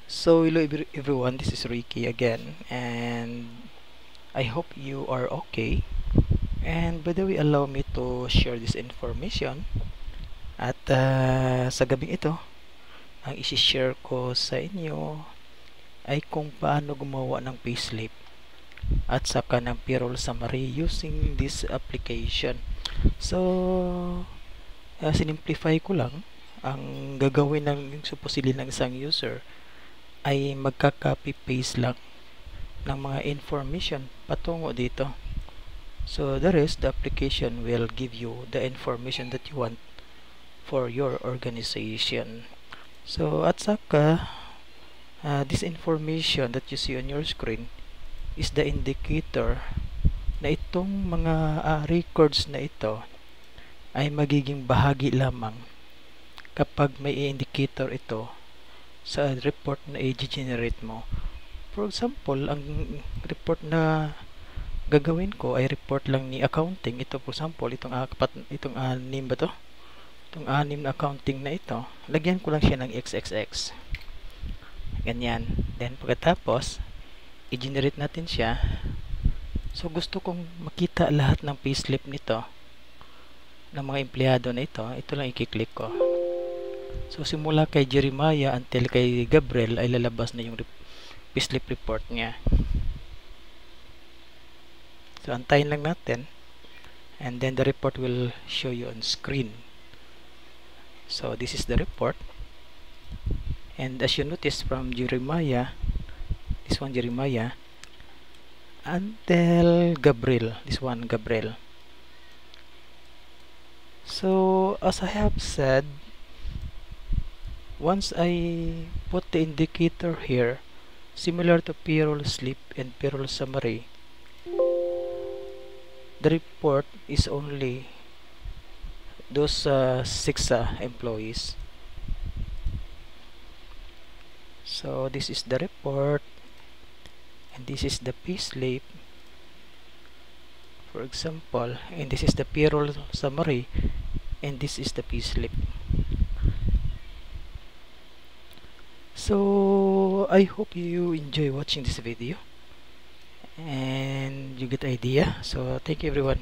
So hello everyone, this is Ricky again, and I hope you are okay. And by the way, allow me to share this information. At sa gabing ito, ang isi-share ko sa inyo ay kung paano gumawa ng payslip at saka ng payroll summary using this application. So, sinimplify ko lang ang gagawin ng supposedly ng isang user ay magka-copy paste lang ng mga information patungo dito. So the rest, the application will give you the information that you want for your organization. So at saka, this information that you see on your screen is the indicator na itong mga records na ito ay magiging bahagi lamang kapag may indicator ito sa report na i-generate mo. For example, ang report na gagawin ko ay report lang ni accounting. Ito for example, itong anim ba to? Itong anim na accounting na ito. Lagyan ko lang siya ng XXX. Ganyan. Then pagkatapos, i-generate natin siya. So gusto kong makita lahat ng payslip nito ng mga empleyado na ito. Ito lang i-click ko. So simula kay Jeremiah until kay Gabriel ay lalabas na yung payslip report niya. So antayin lang natin, and then the report will show you on screen. So this is the report, and as you notice from Jeremiah, this one Jeremiah, until Gabriel, this one Gabriel. So as I have said, once I put the indicator here, similar to payroll slip and payroll summary, the report is only those 6 employees. So this is the report, and this is the payslip, for example, and this is the payroll summary, and this is the payslip. So I hope you enjoy watching this video and you get idea. So thank you everyone.